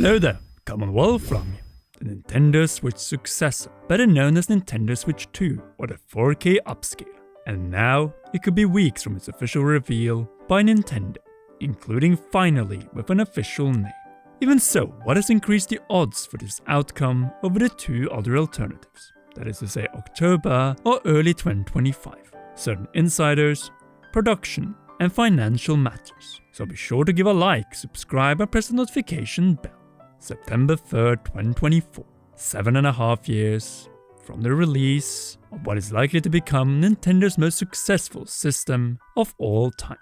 Hello there, Commonwealth from you. The Nintendo Switch Successor, better known as Nintendo Switch 2 or the 4K upscale. And now, it could be weeks from its official reveal by Nintendo, including finally with an official name. Even so, what has increased the odds for this outcome over the two other alternatives? That is to say October or early 2025. Certain insiders, production, and financial matters. So be sure to give a like, subscribe, and press the notification bell. September 3rd, 2024. 7.5 years from the release of what is likely to become Nintendo's most successful system of all time.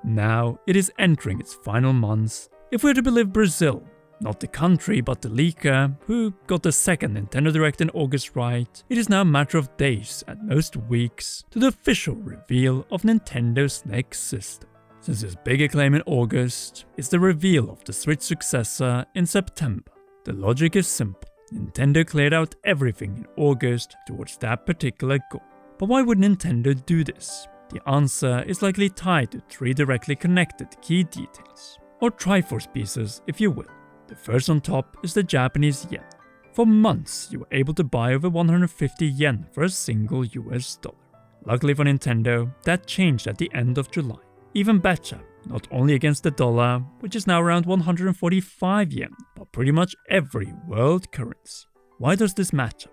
Now it is entering its final months. If we're to believe Brazil, not the country but the leaker, who got the second Nintendo Direct in August right, it is now a matter of days, at most weeks, to the official reveal of Nintendo's next system. Since its big acclaim in August is the reveal of the Switch Successor in September. The logic is simple. Nintendo cleared out everything in August towards that particular goal. But why would Nintendo do this? The answer is likely tied to three directly connected key details, or Triforce pieces if you will. The first on top is the Japanese yen. For months you were able to buy over 150 yen for a single US dollar. Luckily for Nintendo, that changed at the end of July. Even better, not only against the dollar, which is now around 145 yen, but pretty much every world currency. Why does this matter?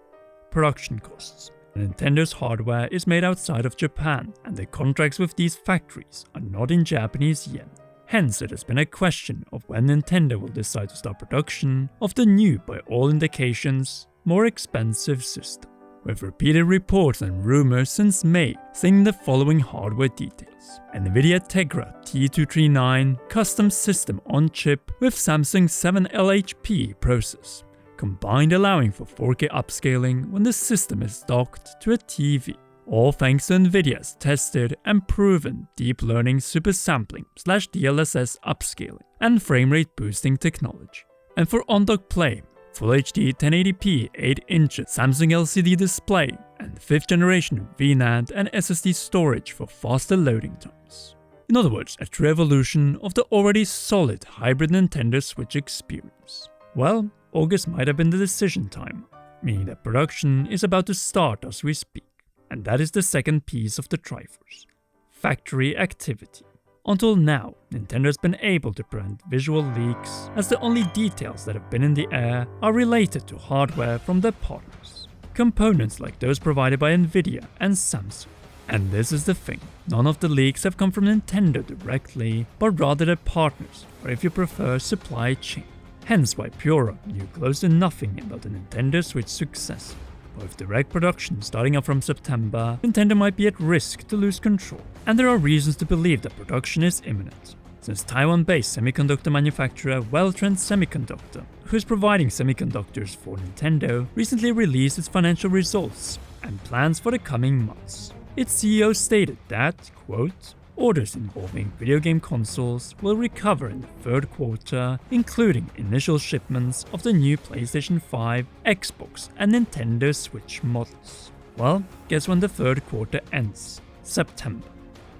Production costs. Nintendo's hardware is made outside of Japan, and the contracts with these factories are not in Japanese yen. Hence, it has been a question of when Nintendo will decide to start production of the new, by all indications, more expensive system. With repeated reports and rumors since May saying the following hardware details: NVIDIA Tegra T239 custom system on chip with Samsung 7 LHP process, combined allowing for 4K upscaling when the system is docked to a TV. All thanks to NVIDIA's tested and proven deep learning super sampling / DLSS upscaling and framerate boosting technology. And for on-dock play, Full HD 1080p 8-inch Samsung LCD display and 5th generation VNAND and SSD storage for faster loading times. In other words, a true evolution of the already solid hybrid Nintendo Switch experience. Well, August might have been the decision time, meaning that production is about to start as we speak. And that is the second piece of the Triforce: factory activity. Until now, Nintendo has been able to prevent visual leaks, as the only details that have been in the air are related to hardware from their partners. Components like those provided by NVIDIA and Samsung. And this is the thing, none of the leaks have come from Nintendo directly, but rather their partners, or if you prefer, supply chain. Hence why Pura knew close to nothing about the Nintendo Switch Successor. With direct production starting up from September, Nintendo might be at risk to lose control. And there are reasons to believe that production is imminent, since Taiwan-based semiconductor manufacturer Weltrend Semiconductor, who is providing semiconductors for Nintendo, recently released its financial results and plans for the coming months. Its CEO stated that, quote, orders involving video game consoles will recover in the third quarter, including initial shipments of the new PlayStation 5, Xbox, and Nintendo Switch models. Well, guess when the third quarter ends? September.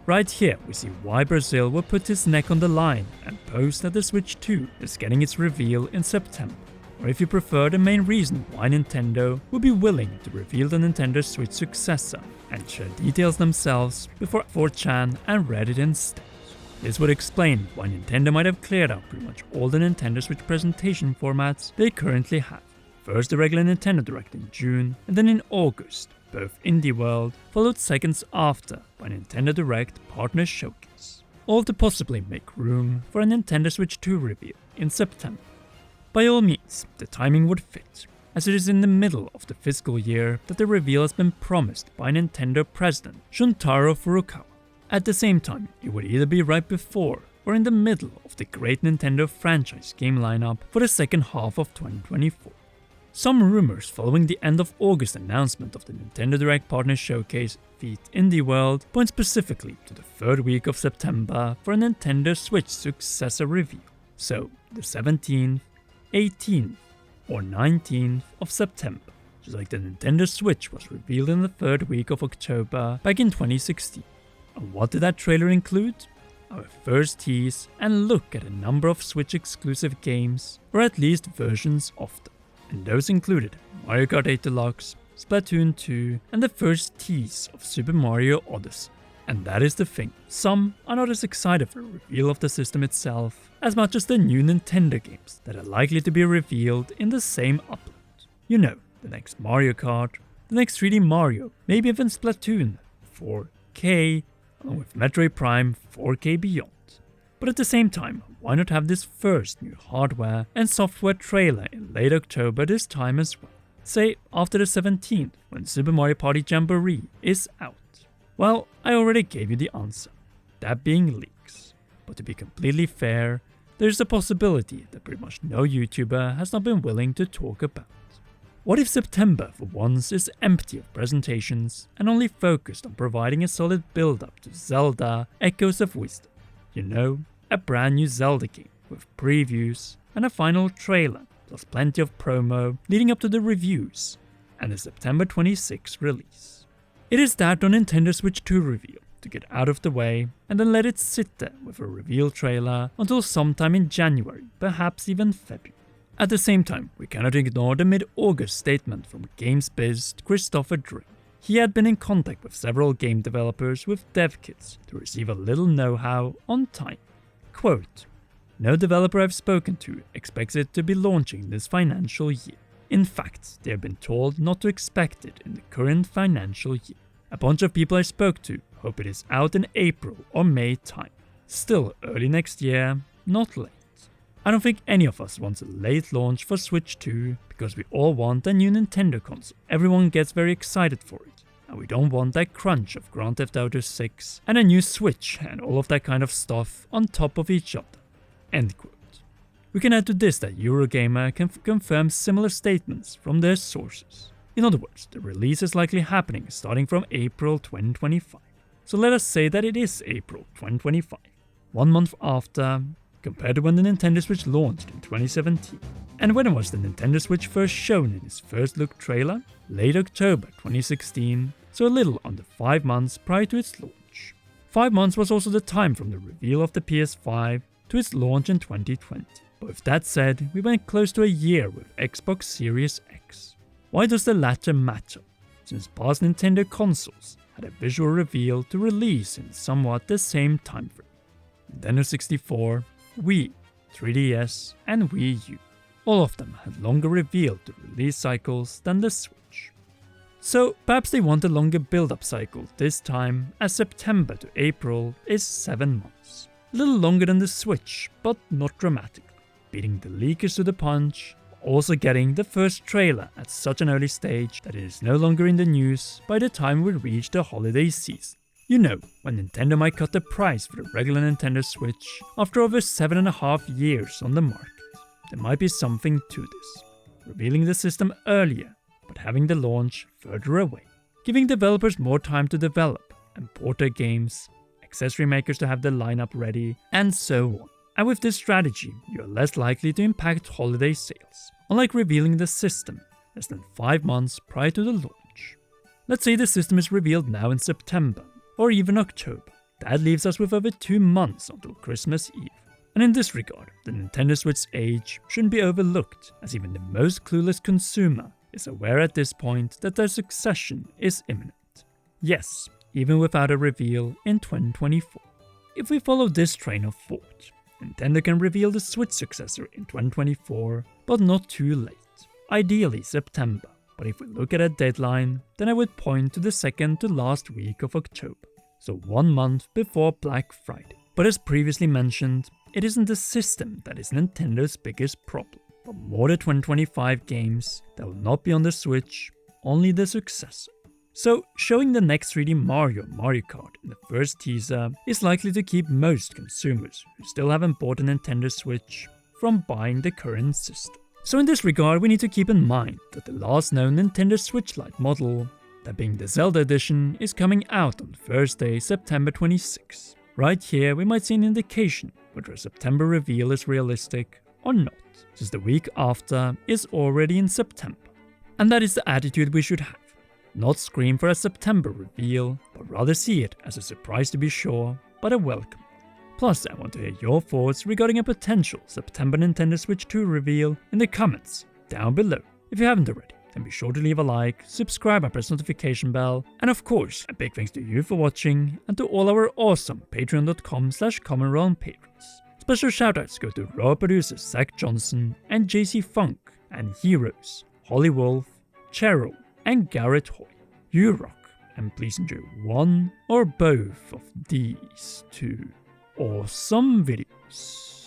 Right here we see why Brazil will put his neck on the line and post that the Switch 2 is getting its reveal in September. Or if you prefer, the main reason why Nintendo will be willing to reveal the Nintendo Switch Successor and share details themselves before 4chan and Reddit instead. This would explain why Nintendo might have cleared out pretty much all the Nintendo Switch presentation formats they currently have. First the regular Nintendo Direct in June, and then in August, both Indie World, followed seconds after by Nintendo Direct Partner Showcase. All to possibly make room for a Nintendo Switch 2 reveal in September. By all means, the timing would fit, as it is in the middle of the fiscal year that the reveal has been promised by Nintendo President Shuntaro Furukawa. At the same time, it would either be right before or in the middle of the great Nintendo franchise game lineup for the second half of 2024. Some rumors following the end of August announcement of the Nintendo Direct Partner Showcase feat Indie World point specifically to the third week of September for a Nintendo Switch Successor reveal. So, the 17th, 18th, or 19th of September, just like the Nintendo Switch was revealed in the third week of October back in 2016. And what did that trailer include? our first tease and look at a number of Switch exclusive games, or at least versions of them. And those included Mario Kart 8 Deluxe, Splatoon 2, and the first tease of Super Mario Odyssey. And that is the thing, some are not as excited for a reveal of the system itself as much as the new Nintendo games that are likely to be revealed in the same upload. You know, the next Mario Kart, the next 3D Mario, maybe even Splatoon 4K, along with Metroid Prime 4K Beyond. But at the same time, why not have this first new hardware and software trailer in late October this time as well? Say after the 17th, when Super Mario Party Jamboree is out. Well, I already gave you the answer, that being leaks. But to be completely fair, there's a possibility that pretty much no YouTuber has not been willing to talk about. What if September for once is empty of presentations and only focused on providing a solid build-up to Zelda Echoes of Wisdom? You know, a brand new Zelda game with previews and a final trailer, plus plenty of promo leading up to the reviews and the September 26th release. It is that on Nintendo Switch 2 reveal to get out of the way and then let it sit there with a reveal trailer until sometime in January, perhaps even February. At the same time, we cannot ignore the mid-August statement from GamesBiz Christopher Dring. He had been in contact with several game developers with dev kits to receive a little know-how on time. Quote, "No developer I've spoken to expects it to be launching this financial year. In fact, they have been told not to expect it in the current financial year. A bunch of people I spoke to hope it is out in April or May time. Still early next year, not late. I don't think any of us wants a late launch for Switch 2 because we all want a new Nintendo console. Everyone gets very excited for it, and we don't want that crunch of Grand Theft Auto 6 and a new Switch and all of that kind of stuff on top of each other." End quote. We can add to this that Eurogamer can confirm similar statements from their sources. In other words, the release is likely happening starting from April 2025. So let us say that it is April 2025, 1 month after, compared to when the Nintendo Switch launched in 2017. And when was the Nintendo Switch first shown in its first look trailer? Late October 2016, so a little under 5 months prior to its launch. 5 months was also the time from the reveal of the PS5 to its launch in 2020. But with that said, we went close to a year with Xbox Series X. Why does the latter matter? Since past Nintendo consoles had a visual reveal to release in somewhat the same time frame. Nintendo 64, Wii, 3DS, and Wii U. All of them had longer reveal to release cycles than the Switch. So perhaps they want a longer build-up cycle this time, as September to April is 7 months. A little longer than the Switch, but not dramatically. Beating the leakers to the punch, also getting the first trailer at such an early stage that it is no longer in the news by the time we reach the holiday season. You know, when Nintendo might cut the price for the regular Nintendo Switch after over 7.5 years on the market. There might be something to this. Revealing the system earlier, but having the launch further away. Giving developers more time to develop and port their games, accessory makers to have their lineup ready, and so on. And with this strategy, you are less likely to impact holiday sales, unlike revealing the system less than 5 months prior to the launch. Let's say the system is revealed now in September, or even October. That leaves us with over 2 months until Christmas Eve. And in this regard, the Nintendo Switch's age shouldn't be overlooked, as even the most clueless consumer is aware at this point that their succession is imminent. Yes, even without a reveal in 2024. If we follow this train of thought, Nintendo can reveal the Switch Successor in 2024, but not too late. Ideally September, but if we look at a deadline, then I would point to the second to last week of October, so 1 month before Black Friday. But as previously mentioned, it isn't the system that is Nintendo's biggest problem, but more the 2025 games that will not be on the Switch, only the successor. So, showing the next 3D Mario Kart in the first teaser is likely to keep most consumers who still haven't bought a Nintendo Switch from buying the current system. So in this regard, we need to keep in mind that the last known Nintendo Switch Lite model, that being the Zelda edition, is coming out on Thursday, September 26. Right here, we might see an indication whether a September reveal is realistic or not, since the week after is already in September. And that is the attitude we should have. Not scream for a September reveal, but rather see it as a surprise to be sure, but a welcome. Plus, I want to hear your thoughts regarding a potential September Nintendo Switch 2 reveal in the comments down below. If you haven't already, then be sure to leave a like, subscribe and press notification bell, and of course, a big thanks to you for watching and to all our awesome patreon.com/commonrealm patrons. Special shoutouts go to raw producers Zach Johnson and JC Funk, and heroes Holly Wolf, Cheryl, and Garrett Hoy. You rock, and please enjoy one or both of these two awesome videos.